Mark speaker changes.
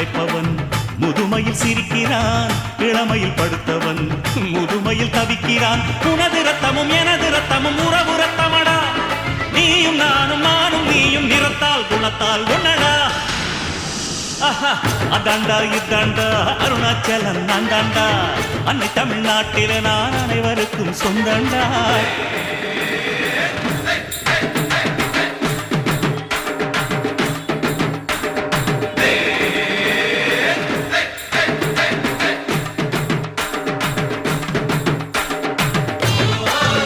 Speaker 1: அழைப்பவன் முதுமையில் சிரிக்கிறான் இளமையில் படுத்தவன் முதுமையில் தவிக்கிறான் உனது ரத்தமும் எனது ரத்தமும் உறவு ரத்தமடா நீயும் நானும் நானும் நீயும் நிறத்தால் குணத்தால் ஒன்னடா அதாண்டா இதாண்டா அருணாச்சலம் நான் தாண்டா அன்னை தமிழ்நாட்டில நான் அனைவருக்கும் சொந்தண்டா